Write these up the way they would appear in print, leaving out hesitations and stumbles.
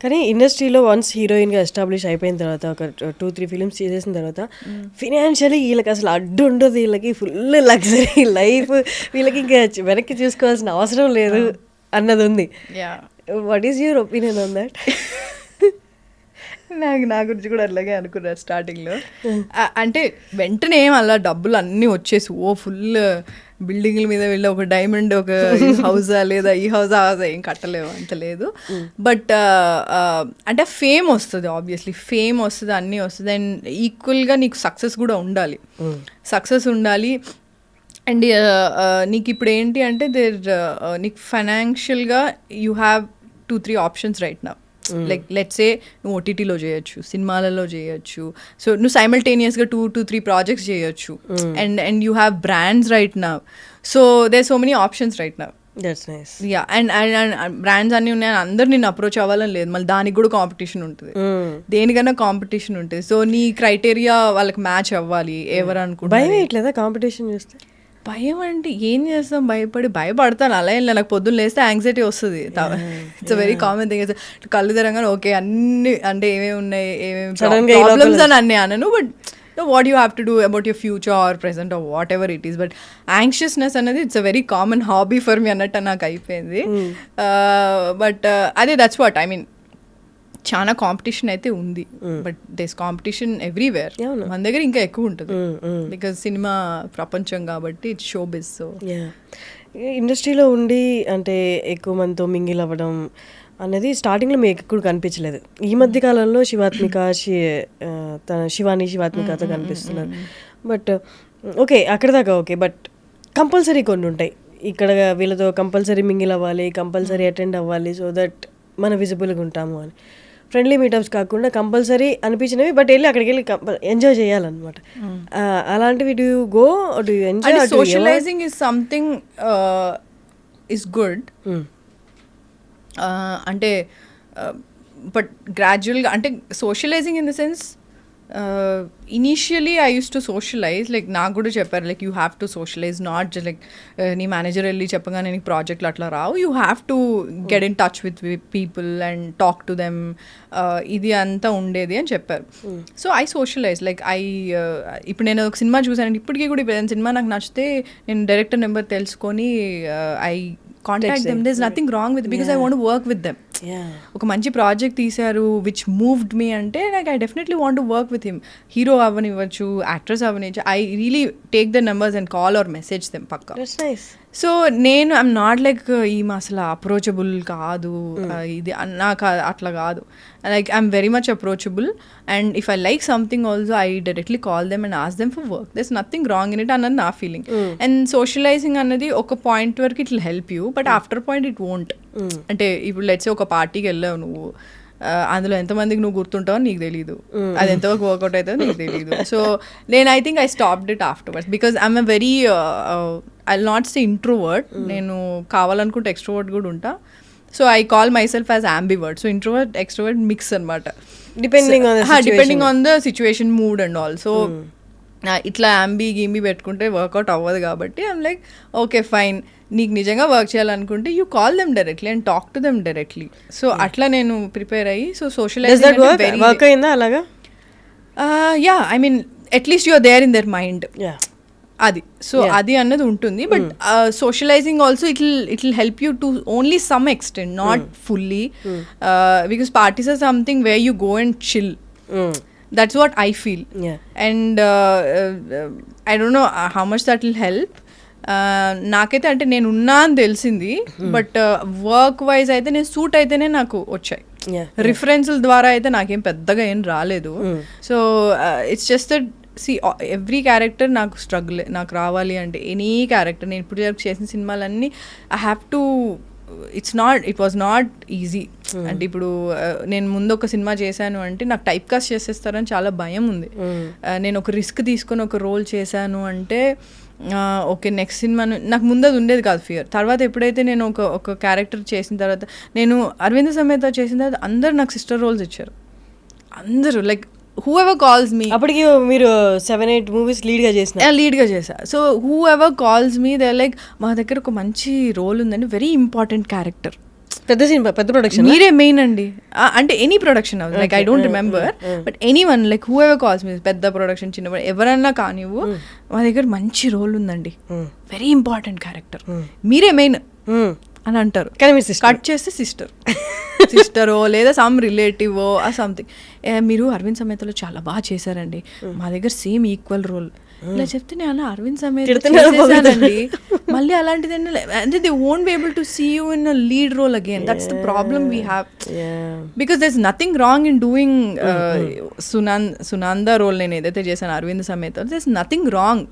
కానీ ఇండస్ట్రీలో వన్స్ హీరోయిన్గా ఎస్టాబ్లిష్ అయిపోయిన తర్వాత ఒక 2-3 ఫిలిమ్స్ చేసేసిన తర్వాత ఫినాన్షియలీ వీళ్ళకి అసలు అడ్డు ఉండదు, వీళ్ళకి ఫుల్ లగ్జరీ లైఫ్, వీళ్ళకి ఇంకా వెనక్కి చూసుకోవాల్సిన అవసరం లేదు అన్నది ఉంది. What is your opinion on that? నా గురించి కూడా అలాగే అనుకున్నారు స్టార్టింగ్లో. అంటే వెంటనే ఏం అలా డబ్బులు అన్నీ వచ్చేసి ఫుల్ బిల్డింగ్ల మీద వెళ్ళి ఒక డైమండ్ ఒక హౌజా లేదా ఈ హౌజా ఏం కట్టలేవు అంత లేదు. బట్ అంటే ఫేమ్ వస్తుంది, ఆబ్వియస్లీ ఫేమ్ వస్తుంది, అన్నీ వస్తుంది. అండ్ ఈక్వల్గా నీకు సక్సెస్ కూడా ఉండాలి, సక్సెస్ ఉండాలి. అండ్ నీకు ఇప్పుడు ఏంటి అంటే నీకు ఫైనాన్షియల్గా you have 2-3 options right now. Like let's say నువ్వు ఓటీటీలో చేయొచ్చు, సినిమాలలో చేయొచ్చు, సో నువ్వు సైమల్టేనియస్గా 2-3 ప్రాజెక్ట్స్ చేయొచ్చు. And you have brands right now, so there so many options right now. That's nice. Yeah, and brands అన్నీ ఉన్నాయి, అందరు నేను అప్రోచ్ అవ్వాలని లేదు, మళ్ళీ దానికి కూడా కాంపిటీషన్ ఉంటుంది, దేనికన్నా కాంపిటీషన్ ఉంటుంది. సో నీ క్రైటీరియా వాళ్ళకి మ్యాచ్ అవ్వాలి. ఎవరు అనుకుంటా భయం వేయట్లేదా కాంపిటీషన్ చూస్తే? భయం అంటే ఏం చేస్తాం, భయపడతాను. అలా ఏం నాకు పొద్దున్న లేస్తే యాంగ్జైటీ వస్తుంది. It's a very common thing. కళ్ళు తెరంగానే ఓకే అన్ని అంటే ఏమేమి ఉన్నాయి, ఏమేమి ప్రాబ్లమ్స్ అని అన్నీ అనను, but what you have to do about your future or present or whatever it is. But anxiousness అనేది it's a very common hobby for me అన్నట్టు నాకు అయిపోయింది. బట్ అదే దట్స్ వాట్ ఐ మీన్. చాలా కాంపిటీషన్ అయితే ఉంది, బట్ దేస్ కాంపిటీషన్ ఎవ్రీవేర్. మన దగ్గర ఇంకా ఎక్కువ ఉంటుంది బికాజ్ సినిమా ప్రపంచం కాబట్టి ఇట్స్ షో బిజ్. సో ఇండస్ట్రీలో ఉండి అంటే ఎక్కువ మందితో మింగిల్ అవ్వడం అనేది స్టార్టింగ్లో మీకు ఎక్కువ కనిపించలేదు. ఈ మధ్య కాలంలో శివాత్మికతో కనిపిస్తున్నారు. బట్ ఓకే అక్కడ దాకా ఓకే, బట్ కంపల్సరీ కొన్ని ఉంటాయి. ఇక్కడ వీళ్ళతో కంపల్సరీ మింగిల్ అవ్వాలి, కంపల్సరీ అటెండ్ అవ్వాలి, సో దట్ మన విజిబుల్గా ఉంటాము అని. ఫ్రెండ్లీ మీటప్స్ కాకుండా కంపల్సరీ అనిపించినవి, బట్ వెళ్ళి అక్కడికి వెళ్ళి ఎంజాయ్ చేయాలన్నమాట. అలాంటివి do you go, do you enjoy? Socialising is something is good. అంటే బట్ గ్రాడ్యువల్గా అంటే socialising in the sense initially I use to socialise. Like నాకు కూడా చెప్పారు like you have to socialise, not just like నీ manager వెళ్ళి చెప్పగానే నీకు ప్రాజెక్ట్లు అట్లా రావు. You have to get in touch with people and talk to them. ఇది అంతా ఉండేది అని చెప్పారు. సో ఐ సోషలైజ్ లైక్ ఇప్పుడు నేను ఒక సినిమా చూసాను, ఇప్పటికీ కూడా ఇప్పుడు సినిమా నాకు నచ్చితే నేను డైరెక్టర్ నెంబర్ తెలుసుకొని I contact them. There is nothing wrong with because I want to work with them. ఒక మంచి ప్రాజెక్ట్ తీశారు విచ్ మూవ్డ్ మీ అంటే like I definitely want to work with him. Hero అవ్వనివ్వచ్చు, actress అవ్వనివ్వచ్చు, I really take the numbers and call or message them పక్కా. So నేను I'm not like ఈమె అసలు అప్రోచబుల్ కాదు, ఇది నాకు అట్లా కాదు. Like I'm very much approachable and if I like something also I directly call them and ask them for work. There is nothing wrong in it అన్నది నా ఫీలింగ్. అండ్ సోషలైజింగ్ అన్నది ఒక పాయింట్ వరకు it will help you, but after point it won't. అంటే ఇప్పుడు let's ఒక పార్టీకి వెళ్ళావు నువ్వు, అందులో ఎంతమందికి నువ్వు గుర్తుంటావో నీకు తెలీదు, అది ఎంతవరకు వర్కౌట్ అవుతుందో నీకు తెలీదు. సో నేను I think I stopped it afterwards because I'm a very I will not say introvert. నేను కావాలనుకుంటే ఎక్స్ట్రోవర్ట్ కూడా ఉంటా. So I call myself as ambivert. So introvert extrovert mix అనమాట, depending on the situation, mood and all. So ఇట్లా గింబి పెట్టుకుంటే work out అవ్వదు కాబట్టి ఐఎమ్ లైక్ ఓకే ఫైన్, నీకు నిజంగా వర్క్ చేయాలనుకుంటే you call them directly and talk to them directly. So అట్లా నేను ప్రిపేర్ అయ్యి సో సోషలైజింగ్ వర్క్ అయిందా అలాగా? Yeah, I mean at least you are there in their mind. అది సో అది అన్నది ఉంటుంది. But socializing also it will help you to only some extent, not fully, because parties are something where you go and chill. That's what I feel. And I don't know how much that will help. నాకైతే అంటే నేను ఉన్నా అని తెలిసింది, but work wise అయితే నేను suit అయితేనే నాకు వచ్చాయి. రిఫరెన్స్ల ద్వారా అయితే నాకేం పెద్దగా ఏం రాలేదు. So it's just that see every character నాకు స్ట్రగుల్, నాకు రావాలి అంటే ఎనీ క్యారెక్టర్ నేను ఇప్పుడు చేసిన సినిమాలన్నీ I have to it was not easy. అంటే ఇప్పుడు నేను ముందు ఒక సినిమా చేశాను అంటే నాకు టైప్ కాస్ట్ చేసేస్తారని చాలా భయం ఉంది. నేను ఒక రిస్క్ తీసుకొని ఒక రోల్ చేశాను అంటే ఓకే నెక్స్ట్ సినిమా నాకు ముందు అది ఉండేది కాదు ఫియర్. తర్వాత ఎప్పుడైతే నేను ఒక క్యారెక్టర్ చేసిన తర్వాత, నేను అరవింద సమేత చేసిన తర్వాత అందరు నాకు సిస్టర్ రోల్స్ ఇచ్చారు. అందరూ లైక్ whoever calls me, అప్పటికి మీరు 7-8 మూవీస్ లీడ్గా చేశా. So whoever calls me they're like మా దగ్గర ఒక మంచి రోల్ ఉందండి, వెరీ ఇంపార్టెంట్ క్యారెక్టర్, పెద్ద సినిమా, పెద్ద ప్రొడక్షన్. మీరే మెయిన్ అండి అంటే any production like I don't remember but any one like whoever calls me, పెద్ద ప్రొడక్షన్ చిన్న ఎవరన్నా కానివ్వు, మా దగ్గర మంచి రోల్ ఉందండి, వెరీ ఇంపార్టెంట్ క్యారెక్టర్, మీరే మెయిన్ అని అంటారు. కానీ మీరు కట్ చేస్తే సిస్టరో లేదా సమ్ రిలేటివో ఆ సంథింగ్, మీరు అరవింద్ సమేతలో చాలా బాగా చేశారండి, మా దగ్గర సేమ్ ఈక్వల్ రోల్ ఇలా చెప్తే నేను అలా అరవింద్ సమేత చేశానండి మళ్ళీ అలాంటిది అంటే they won't be able to see you in a lead role again. That's the problem we have because there is nothing wrong in doing Sunanda role నేను ఏదైతే చేశాను అరవింద్ సమేత, దర్ ఇస్ నథింగ్ రాంగ్,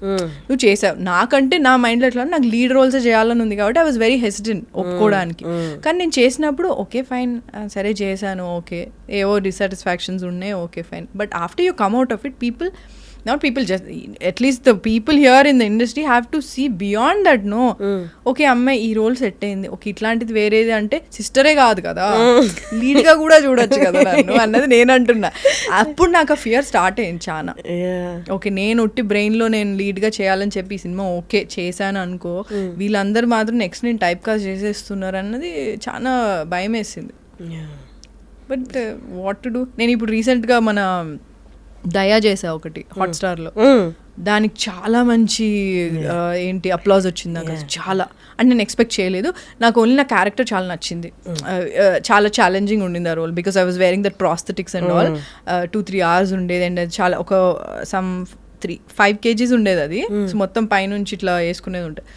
నువ్వు చేసావు. నాకంటే నా మైండ్లో ఎట్లా నాకు లీడ్ రోల్స్ చేయాలని ఉంది కాబట్టి ఐ వాజ్ వెరీ హెసిటెంట్ ఒప్పుకోవడానికి. కానీ నేను చేసినప్పుడు ఓకే ఫైన్, సరే చేశాను, ఓకే ఏవో డిసాటిస్ఫాక్షన్స్ ఉన్నాయి, okay fine. But after you come out of it, not people, just at least the people here in the industry have to see beyond that. No, okay అమ్మాయి ఈ రోల్ సెట్ అయింది, okay ఇట్లాంటిది వేరేది అంటే సిస్టరే కాదు కదా, లీడ్ గా కూడా చూడొచ్చు కదా నన్ను అన్నది నేను అంటున్నా. అప్పుడు నాకు ఆ ఫియర్ స్టార్ట్ అయింది చాలా. ఓకే నేను ఉట్టి బ్రెయిన్ లో నేను లీడ్ గా చేయాలని చెప్పి ఈ సినిమా ఓకే చేశాను అనుకో, వీళ్ళందరూ మాత్రం నెక్స్ట్ నేను టైప్ కాస్ట్ చేసేస్తున్నారు అన్నది చాలా భయం వేసింది. But what to do. నేను ఇప్పుడు రీసెంట్ గా మన దయా చేసా ఒకటి హాట్స్టార్లో, దానికి చాలా మంచి ఏంటి అప్లాజ్ వచ్చింది నాకు, చాలా అంటే నేను ఎక్స్పెక్ట్ చేయలేదు. నాకు ఓన్లీ నా క్యారెక్టర్ చాలా నచ్చింది, చాలా ఛాలెంజింగ్ ఉండింది ఆ role, because I was wearing that prosthetics and all. 2-3 hours ఉండేది అండ్ చాలా ఒక సమ్ 5 kgs ఉండేది అది, సో మొత్తం పైనుంచి ఇట్లా వేసుకునేది ఉంటుంది.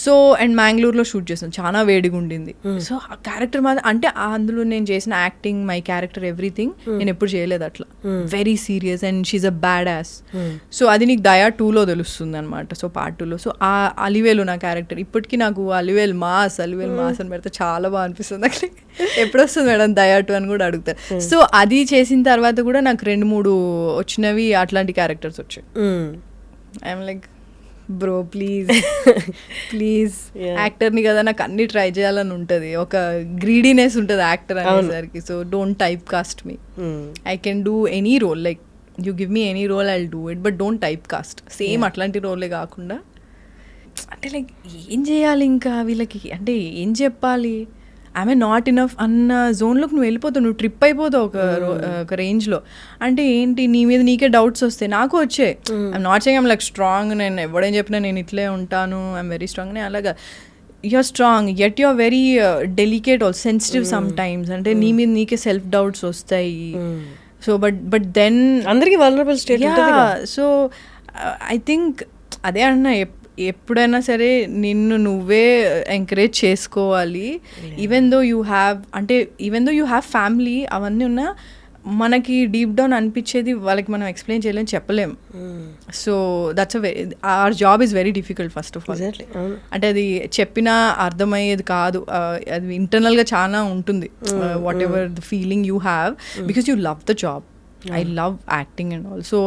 సో అండ్ మ్యాంగ్లూర్లో షూట్ చేసాను, చాలా వేడిగా ఉండింది. సో ఆ క్యారెక్టర్ మాత్రం అంటే అందులో నేను చేసిన యాక్టింగ్, మై క్యారెక్టర్, ఎవ్రీథింగ్ నేను ఎప్పుడు చేయలేదు అట్లా, very serious and she a bad ass. So అది నీకు దయా 2లో తెలుస్తుంది అనమాట, సో పార్ట్ 2లో. సో ఆ అలివేలు నా క్యారెక్టర్, ఇప్పటికీ నాకు అలివేల్ మాస్ అని పెడితే చాలా బాగా అనిపిస్తుంది. అట్లా ఎప్పుడు వస్తుంది మేడం దయా 2 అని కూడా అడుగుతారు. సో అది చేసిన తర్వాత కూడా నాకు 2-3 వచ్చినవి అట్లాంటి క్యారెక్టర్స్ వచ్చాయి. ఐఎమ్ లైక్ బ్రో ప్లీజ్ యాక్టర్ని కదా, నాకు అన్ని ట్రై చేయాలని ఉంటుంది, ఒక గ్రీడీనెస్ ఉంటుంది యాక్టర్ అనేసరికి. So don't typecast me, I can do any role, like you give me any role I will do it, but don't typecast. Same అట్లాంటి రోలే కాకుండా అంటే లైక్ ఏం చేయాలి ఇంకా వీళ్ళకి, అంటే ఏం చెప్పాలి, ఐఎమ్ నాట్ ఇనఫ్ అన్న జోన్లోకి నువ్వు వెళ్ళిపోతావు, నువ్వు ట్రిప్ అయిపోతావు ఒక రేంజ్లో. అంటే ఏంటి నీ మీద నీకే డౌట్స్ వస్తాయి, నాకు వచ్చాయి. I'm not saying I'm like strong, నేను ఎవడేం చెప్పినా నేను ఇట్లే ఉంటాను, ఐఎమ్ వెరీ స్ట్రాంగ్ అని అలాగా. You're strong yet you're very delicate also, sensitive sometimes, అంటే నీ మీద నీకే సెల్ఫ్ డౌట్స్ వస్తాయి. సో బట్ దెన్ అందరికీ vulnerable state. So I think అదే అన్నా, ఎప్పుడైనా సరే నిన్ను నువ్వే ఎంకరేజ్ చేసుకోవాలి. Even though you have family అవన్నీ ఉన్నా, మనకి డీప్ డౌన్ అనిపించేది వాళ్ళకి మనం ఎక్స్ప్లెయిన్ చేయలేం, చెప్పలేం. So that's our job is very difficult first of all. అంటే అది చెప్పినా అర్థమయ్యేది కాదు, అది ఇంటర్నల్గా చాలా ఉంటుంది, whatever the feeling you have, because you love the job. I love acting and all. So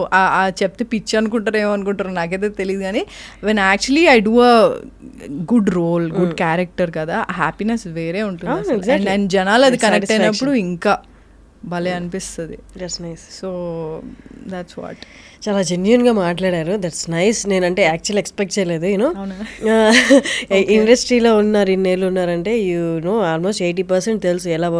చెప్తే పిచ్చి అనుకుంటారు, ఏమనుకుంటారో నాకైతే తెలియదు, కానీ when actually I do a good role, good character కదా, హ్యాపీనెస్ వేరే ఉంటుంది. అండ్ జనాలు అది కనెక్ట్ అయినప్పుడు ఇంకా భలే అనిపిస్తుంది. So that's what. చాలా జెన్యున్గా మాట్లాడారు, దట్స్ నైస్. నేనంటే యాక్చువల్ ఎక్స్పెక్ట్ చేయలేదు. యూనో ఇండస్ట్రీలో ఉన్నారు, ఇన్నేళ్ళు ఉన్నారంటే ఆల్మోస్ట్ 80% తెలుసు ఎలా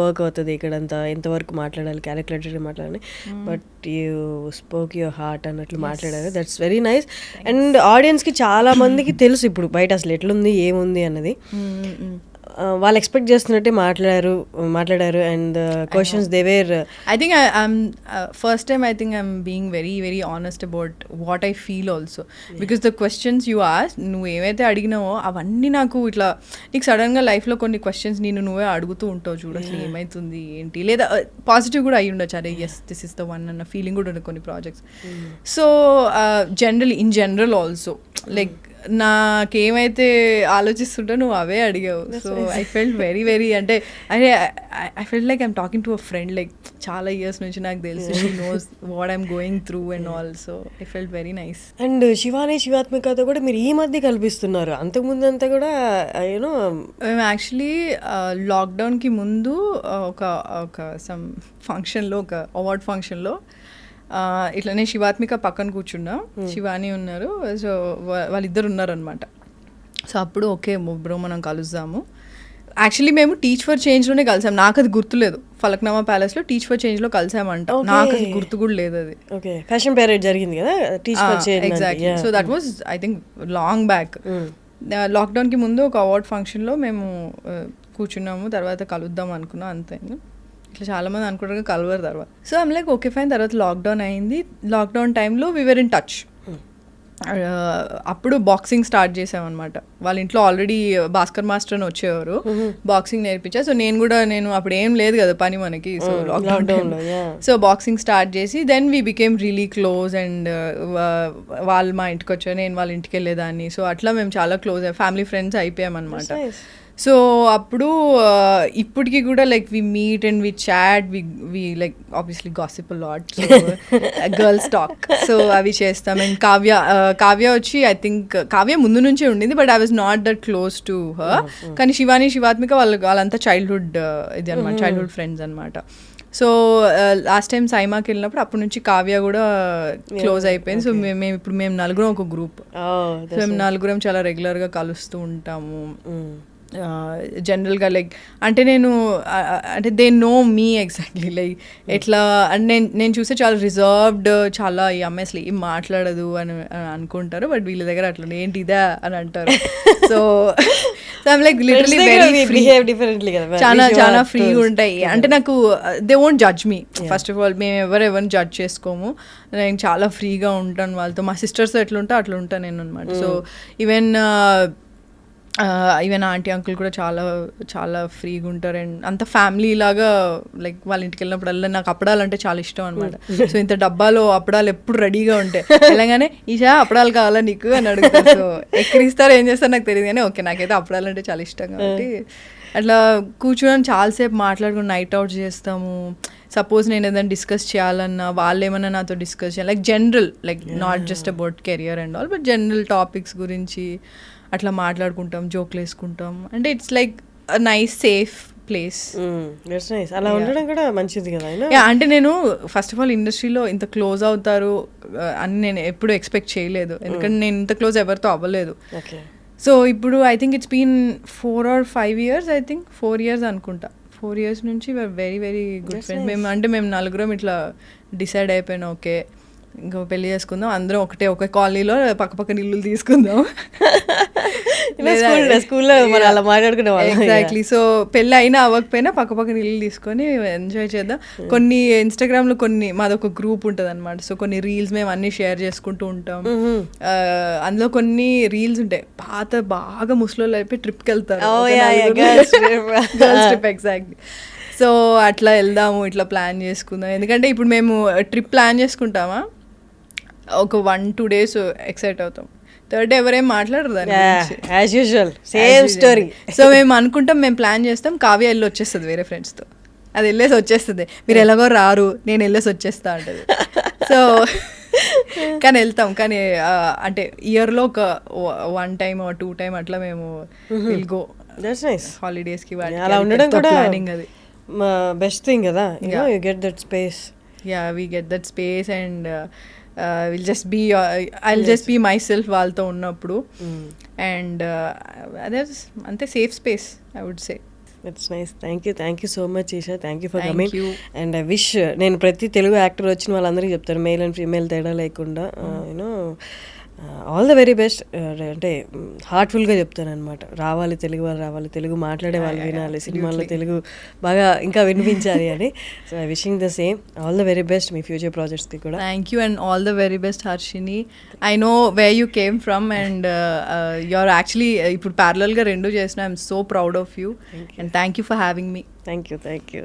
వర్క్ అవుతుంది ఇక్కడంతా, ఎంతవరకు మాట్లాడాలి, క్యాలిక్యులేటెడ్ మాట్లాడాలి. But you spoke your heart అన్నట్లు మాట్లాడారు, దట్స్ వెరీ నైస్. అండ్ ఆడియన్స్కి చాలా మందికి తెలుసు ఇప్పుడు బయట అసలు ఎట్లుంది ఏముంది అన్నది. వాళ్ళు ఎక్స్పెక్ట్ చేస్తున్నట్టే మాట్లాడారు and questions they were. I think first time I think I'm being very very honest about what I feel also, because the questions you ask, నువ్వు ఏవైతే అడిగినావో అవన్నీ నాకు ఇట్లా, నీకు సడన్గా లైఫ్లో కొన్ని క్వశ్చన్స్ నువ్వే అడుగుతూ ఉంటావు చూడు, అసలు ఏమవుతుంది ఏంటి, లేదా పాజిటివ్ కూడా అయ్యి ఉండొచ్చు, అరే yes this is the one అన్న ఫీలింగ్ కూడా ఉండదు కొన్ని projects. So in general also like నాకేమైతే ఆలోచిస్తుంటో నువ్వు అవే అడిగావు. So I felt very very, అంటే అరే I felt like I'm talking to a friend, like చాలా ఇయర్స్ నుంచి నాకు తెలుసు, she knows what I'm going through and all. So I felt very nice. And శివాత్మికతో కూడా మీరు ఈ మధ్య కల్పిస్తున్నారు, అంతకుముందు అంతా కూడా యూనో మేము యాక్చువల్లీ లాక్డౌన్కి ముందు ఒక సమ్ ఫంక్షన్లో, ఒక అవార్డ్ ఫంక్షన్లో ఇట్లనే శివాత్మిక పక్కన కూర్చున్నా, శివాని ఉన్నారు, సో వాళ్ళిద్దరు ఉన్నారనమాట. సో అప్పుడు ఓకే బ్రో మనం కలుద్దాము, యాక్చువల్లీ మేము టీచ్ ఫర్ చేంజ్లోనే కలిసాం. నాకు అది గుర్తులేదు. ఫలక్నామా ప్యాలెస్లో టీచ్ ఫర్ చేంజ్లో కలిసామంట. నాకు అది గుర్తు కూడా లేదు అది. ఓకే, ఫ్యాషన్ పేరేడ్ జరిగింది కదా teach for change. Exactly. So that was I think long back. లాక్డౌన్కి ముందు ఒక అవార్డ్ ఫంక్షన్లో మేము కూర్చున్నాము. తర్వాత కలుద్దాం అనుకున్నాం, అంతే. ఇట్లా చాలామంది అనుకుంటారు కలవరు తర్వాత. So I'm like okay fine. తర్వాత లాక్డౌన్ అయింది. లాక్డౌన్ టైంలో వీ వర్ ఇన్ టచ్. అప్పుడు బాక్సింగ్ స్టార్ట్ చేసామన్నమాట. వాళ్ళ ఇంట్లో ఆల్రెడీ భాస్కర్ మాస్టర్ అని వచ్చేవారు, బాక్సింగ్ నేర్పించా. సో నేను అప్పుడు ఏం లేదు కదా పని మనకి. So lockdown, so boxing start చేసి then we became really close. And వాళ్ళు మా ఇంటికి వచ్చారు, నేను వాళ్ళ ఇంటికి వెళ్ళేదాన్ని. సో అట్లా మేము చాలా క్లోజ్ ఫ్యామిలీ ఫ్రెండ్స్ అయిపోయామన్నమాట. సో అప్పుడు ఇప్పటికి కూడా like we meet and we chat, we like obviously gossip lot, girls talk. So అవి చేస్తాం. అండ్ కావ్య వచ్చి ఐ థింక్ కావ్య ముందు నుంచే ఉండింది, but I was not that close to her. కానీ శివాత్మిక వాళ్ళంతా చైల్డ్హుడ్ ఇది అనమాట, చైల్డ్హుడ్ ఫ్రెండ్స్ అనమాట. సో లాస్ట్ టైం సైమాకి వెళ్ళినప్పుడు అప్పటి నుంచి కావ్య కూడా క్లోజ్ అయిపోయింది. సో మేము నలుగురం ఒక గ్రూప్. సో మేము నలుగురం చాలా రెగ్యులర్గా కలుస్తూ ఉంటాము. జనరల్గా లైక్ అంటే అంటే they know me exactly like ఎట్లా అంటే నేను చూస్తే చాలా రిజర్వ్డ్, చాలా ఈ అమ్మాయి అసలు ఏం మాట్లాడదు అని అనుకుంటారు. బట్ వీళ్ళ దగ్గర అట్లా ఏంటి ఇదా అని అంటారు. So I'm like literally very free, చాలా ఫ్రీగా ఉంటాయి. అంటే నాకు they won't judge me. First of all మేము ఎవరిని జడ్జ్ చేసుకోము. నేను చాలా ఫ్రీగా ఉంటాను వాళ్ళతో. మా సిస్టర్స్ ఎట్లుంటా అట్లా ఉంటాను నేను అనమాట. సో ఈవెన్ ఆంటీ అంకుల్ కూడా చాలా చాలా ఫ్రీగా ఉంటారు. అండ్ అంత ఫ్యామిలీ లాగా లైక్ వాళ్ళ ఇంటికి వెళ్ళినప్పుడల్లా నాకు అప్పడాలు అంటే చాలా ఇష్టం అనమాట. సో ఇంత డబ్బాలో అప్పడాలు ఎప్పుడు రెడీగా ఉంటాయి. వెళ్ళగానే ఈషా అప్పడాలు కావాలా నీకు అని అడుగుతారు. సో ఎక్కడిస్తారు ఏం చేస్తారు నాకు తెలియదు, కానీ ఓకే నాకైతే అప్పడాలు అంటే చాలా ఇష్టం. కాబట్టి అట్లా కూర్చొని చాలాసేపు మాట్లాడుకుని నైట్ అవుట్ చేస్తాము. సపోజ్ నేను ఏదైనా డిస్కస్ చేయాలన్నా వాళ్ళు ఏమన్నా నాతో డిస్కస్ చేయాలి, like general, like not just about career and all, but general topics గురించి అట్లా మాట్లాడుకుంటాం, జోక్లు వేసుకుంటాం. అంటే it's like nice safe place. అలా ఉండడం కూడా మంచిది కదా. అంటే నేను ఫస్ట్ ఆఫ్ ఆల్ ఇండస్ట్రీలో ఇంత క్లోజ్ అవుతారు అని నేను ఎప్పుడు ఎక్స్పెక్ట్ చేయలేదు, ఎందుకంటే నేను ఇంత క్లోజ్ ఎవరితో అవ్వలేదు. సో ఇప్పుడు I think it's been 4 or 5 years, I think 4 years అనుకుంటా. 4 years నుంచి వెరీ వెరీ గుడ్ ఫ్రెండ్స్. మేము నలుగురం ఇట్లా డిసైడ్ అయిపోయినా ఓకే ఇంకా పెళ్లి చేసుకుందాం, అందరం ఒక కాలనీలో పక్కపక్కన ఇల్లు తీసుకుందాం. స్కూల్లో అలా మాట్లాడుకునే వాళ్ళం. ఎగ్జాక్ట్లీ. సో పెళ్ళి అయినా అవ్వకపోయినా పక్కపక్కన ఇల్లు తీసుకొని ఎంజాయ్ చేద్దాం. కొన్ని ఇన్స్టాగ్రామ్లో మాదొక గ్రూప్ ఉంటుంది అనమాట. సో కొన్ని రీల్స్ మేము అన్ని షేర్ చేసుకుంటూ ఉంటాం. అందులో కొన్ని రీల్స్ ఉంటాయి పాత బాగా ముసలోళ్ళు అయిపోయి ట్రిప్కి వెళ్తారు, గర్ల్స్ ట్రిప్. ఎగ్జాక్ట్లీ. సో అట్లా వెళ్దాము, ఇట్లా ప్లాన్ చేసుకుందాం. ఎందుకంటే ఇప్పుడు మేము ట్రిప్ ప్లాన్ చేసుకుంటామా, ఒక 1-2 days ఎక్సైట్ అవుతాం, థర్డ్ డే ఎవరేం మాట్లాడరు దాని గురించి. సో మేము అనుకుంటాం, మేము ప్లాన్ చేస్తాం, కావ్య వెళ్ళి వచ్చేస్తుంది వేరే ఫ్రెండ్స్తో. అది వెళ్ళేసి వచ్చేస్తుంది, మీరు ఎలాగో రారు నేను వెళ్ళేసి వచ్చేస్తా అంటది. సో కానీ వెళ్తాం, కానీ అంటే ఇయర్లో ఒక 1 time or 2 time అట్లా మేము విల్ గో హాలిడేస్కి. అలా ఉండడం కూడా ప్లానింగ్, అది బెస్ట్ థింగ్ కదా. You get that space. Yeah, we get that space and I'll just be myself వాళ్ళతో ఉన్నప్పుడు. అండ్ అదే అంతే, safe space I would say. It's nice. Thank you so much Isha, thank you for coming. And I wish, నేను ప్రతి Telugu actor వచ్చిన వాళ్ళందరికీ చెప్తాను, male and female తేడా లేకుండా you know all the very best. అంటే హార్ట్ఫుల్గా చెప్తాను అనమాట. రావాలి తెలుగు వాళ్ళు, రావాలి తెలుగు మాట్లాడే వాళ్ళు వినాలి, సినిమాల్లో తెలుగు బాగా ఇంకా వినిపించాలి అని. So I wishing the same. All the very best మీ ఫ్యూచర్ ప్రాజెక్ట్స్కి కూడా. Thank you and all the very best Harshini. I know where you came from and you are actually ఇప్పుడు ప్యారలల్గా 2 చేసిన. I'm so proud of you and thank you for having me. Thank you.